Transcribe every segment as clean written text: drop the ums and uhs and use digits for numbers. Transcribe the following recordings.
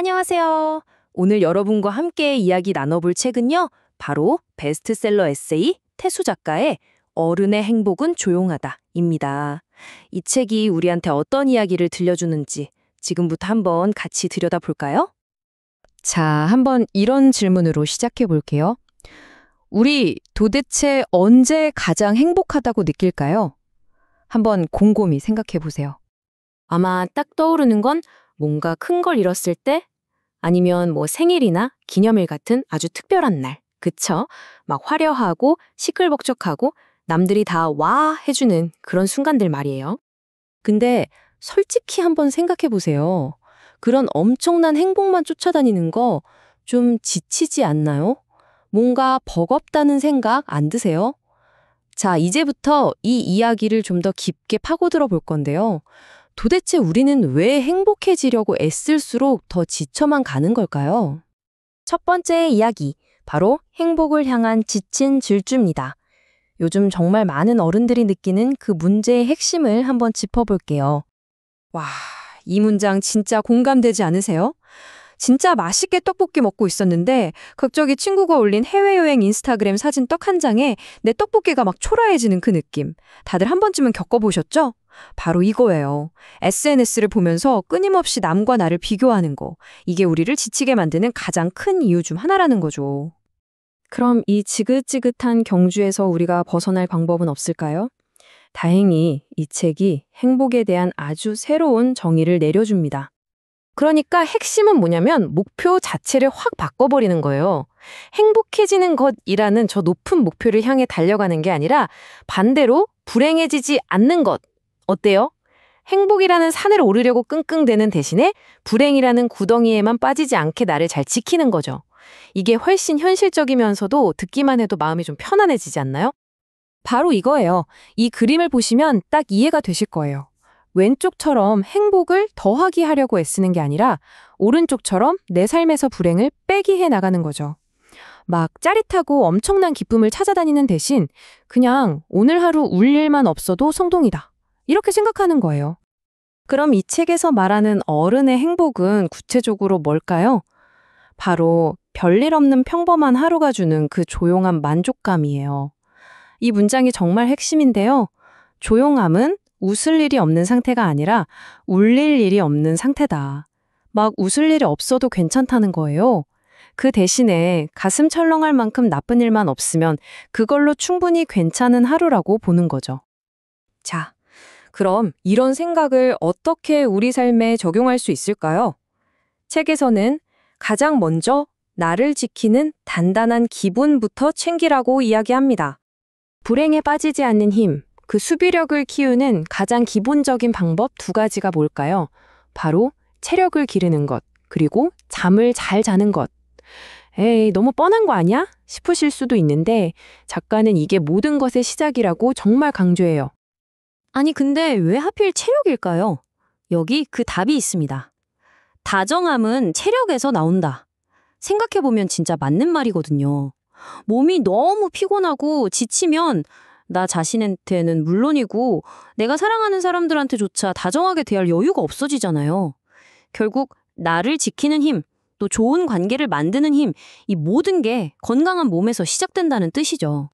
안녕하세요. 오늘 여러분과 함께 이야기 나눠볼 책은요, 바로 베스트셀러 에세이 태수 작가의 어른의 행복은 조용하다입니다. 이 책이 우리한테 어떤 이야기를 들려주는지 지금부터 한번 같이 들여다볼까요? 자, 한번 이런 질문으로 시작해 볼게요. 우리 도대체 언제 가장 행복하다고 느낄까요? 한번 곰곰이 생각해 보세요. 아마 딱 떠오르는 건 뭔가 큰 걸 잃었을 때 아니면 뭐 생일이나 기념일 같은 아주 특별한 날. 그쵸? 막 화려하고 시끌벅적하고 남들이 다 와 해주는 그런 순간들 말이에요. 근데 솔직히 한번 생각해 보세요. 그런 엄청난 행복만 쫓아다니는 거 좀 지치지 않나요? 뭔가 버겁다는 생각 안 드세요? 자, 이제부터 이 이야기를 좀 더 깊게 파고들어 볼 건데요. 도대체 우리는 왜 행복해지려고 애쓸수록 더 지쳐만 가는 걸까요? 첫 번째 이야기, 바로 행복을 향한 지친 질주입니다. 요즘 정말 많은 어른들이 느끼는 그 문제의 핵심을 한번 짚어볼게요. 와, 이 문장 진짜 공감되지 않으세요? 진짜 맛있게 떡볶이 먹고 있었는데 갑자기 친구가 올린 해외여행 인스타그램 사진 떡 한 장에 내 떡볶이가 막 초라해지는 그 느낌. 다들 한 번쯤은 겪어보셨죠? 바로 이거예요. SNS를 보면서 끊임없이 남과 나를 비교하는 거. 이게 우리를 지치게 만드는 가장 큰 이유 중 하나라는 거죠. 그럼 이 지긋지긋한 경주에서 우리가 벗어날 방법은 없을까요? 다행히 이 책이 행복에 대한 아주 새로운 정의를 내려줍니다. 그러니까 핵심은 뭐냐면 목표 자체를 확 바꿔버리는 거예요. 행복해지는 것이라는 저 높은 목표를 향해 달려가는 게 아니라 반대로 불행해지지 않는 것. 어때요? 행복이라는 산을 오르려고 끙끙대는 대신에 불행이라는 구덩이에만 빠지지 않게 나를 잘 지키는 거죠. 이게 훨씬 현실적이면서도 듣기만 해도 마음이 좀 편안해지지 않나요? 바로 이거예요. 이 그림을 보시면 딱 이해가 되실 거예요. 왼쪽처럼 행복을 더하기 하려고 애쓰는 게 아니라 오른쪽처럼 내 삶에서 불행을 빼기 해 나가는 거죠. 막 짜릿하고 엄청난 기쁨을 찾아다니는 대신 그냥 오늘 하루 울 일만 없어도 성공이다. 이렇게 생각하는 거예요. 그럼 이 책에서 말하는 어른의 행복은 구체적으로 뭘까요? 바로 별일 없는 평범한 하루가 주는 그 조용한 만족감이에요. 이 문장이 정말 핵심인데요. 조용함은 웃을 일이 없는 상태가 아니라 울릴 일이 없는 상태다. 막 웃을 일이 없어도 괜찮다는 거예요. 그 대신에 가슴 철렁할 만큼 나쁜 일만 없으면 그걸로 충분히 괜찮은 하루라고 보는 거죠. 자, 그럼 이런 생각을 어떻게 우리 삶에 적용할 수 있을까요? 책에서는 가장 먼저 나를 지키는 단단한 기분부터 챙기라고 이야기합니다. 불행에 빠지지 않는 힘, 그 수비력을 키우는 가장 기본적인 방법 두 가지가 뭘까요? 바로 체력을 기르는 것, 그리고 잠을 잘 자는 것. 에이, 너무 뻔한 거 아니야? 싶으실 수도 있는데 작가는 이게 모든 것의 시작이라고 정말 강조해요. 아니, 근데 왜 하필 체력일까요? 여기 그 답이 있습니다. 다정함은 체력에서 나온다. 생각해보면 진짜 맞는 말이거든요. 몸이 너무 피곤하고 지치면 나 자신한테는 물론이고 내가 사랑하는 사람들한테조차 다정하게 대할 여유가 없어지잖아요. 결국 나를 지키는 힘, 또 좋은 관계를 만드는 힘, 이 모든 게 건강한 몸에서 시작된다는 뜻이죠.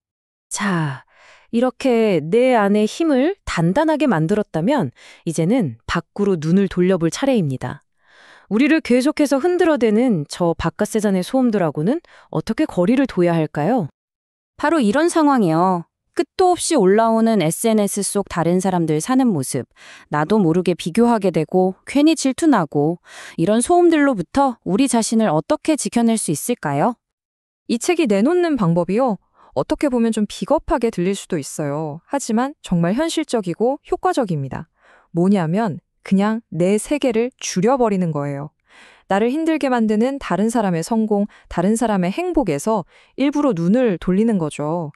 자, 이렇게 내 안의 힘을 단단하게 만들었다면 이제는 밖으로 눈을 돌려볼 차례입니다. 우리를 계속해서 흔들어대는 저 바깥세상의 소음들하고는 어떻게 거리를 둬야 할까요? 바로 이런 상황이요. 끝도 없이 올라오는 SNS 속 다른 사람들 사는 모습, 나도 모르게 비교하게 되고 괜히 질투나고 이런 소음들로부터 우리 자신을 어떻게 지켜낼 수 있을까요? 이 책이 내놓는 방법이요. 어떻게 보면 좀 비겁하게 들릴 수도 있어요. 하지만 정말 현실적이고 효과적입니다. 뭐냐면 그냥 내 세계를 줄여버리는 거예요. 나를 힘들게 만드는 다른 사람의 성공, 다른 사람의 행복에서 일부러 눈을 돌리는 거죠.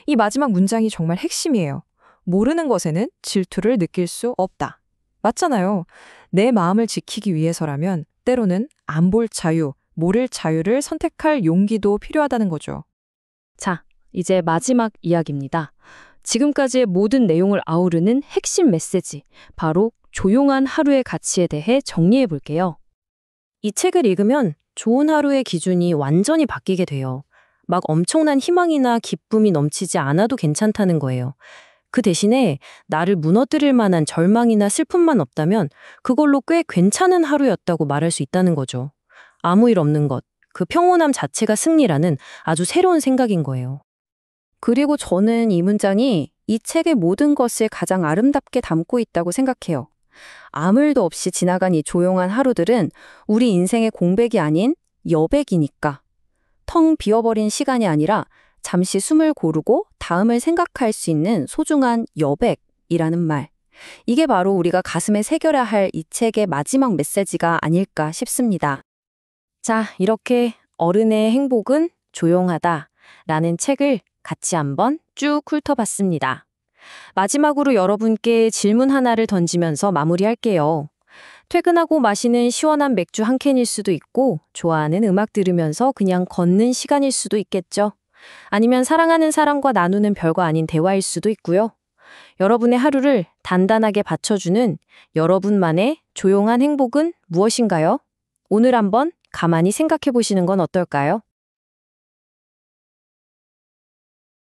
이 마지막 문장이 정말 핵심이에요. 모르는 것에는 질투를 느낄 수 없다. 맞잖아요. 내 마음을 지키기 위해서라면 때로는 안 볼 자유, 모를 자유를 선택할 용기도 필요하다는 거죠. 자, 이제 마지막 이야기입니다. 지금까지의 모든 내용을 아우르는 핵심 메시지, 바로 조용한 하루의 가치에 대해 정리해 볼게요. 이 책을 읽으면 좋은 하루의 기준이 완전히 바뀌게 돼요. 막 엄청난 희망이나 기쁨이 넘치지 않아도 괜찮다는 거예요. 그 대신에 나를 무너뜨릴 만한 절망이나 슬픔만 없다면 그걸로 꽤 괜찮은 하루였다고 말할 수 있다는 거죠. 아무 일 없는 것, 그 평온함 자체가 승리라는 아주 새로운 생각인 거예요. 그리고 저는 이 문장이 이 책의 모든 것을 가장 아름답게 담고 있다고 생각해요. 아무 일도 없이 지나간 이 조용한 하루들은 우리 인생의 공백이 아닌 여백이니까. 텅 비어버린 시간이 아니라 잠시 숨을 고르고 다음을 생각할 수 있는 소중한 여백이라는 말. 이게 바로 우리가 가슴에 새겨야 할 이 책의 마지막 메시지가 아닐까 싶습니다. 자, 이렇게 어른의 행복은 조용하다 라는 책을 같이 한번 쭉 훑어봤습니다. 마지막으로 여러분께 질문 하나를 던지면서 마무리할게요. 퇴근하고 마시는 시원한 맥주 한 캔일 수도 있고, 좋아하는 음악 들으면서 그냥 걷는 시간일 수도 있겠죠. 아니면 사랑하는 사람과 나누는 별거 아닌 대화일 수도 있고요. 여러분의 하루를 단단하게 받쳐주는 여러분만의 조용한 행복은 무엇인가요? 오늘 한번 가만히 생각해 보시는 건 어떨까요?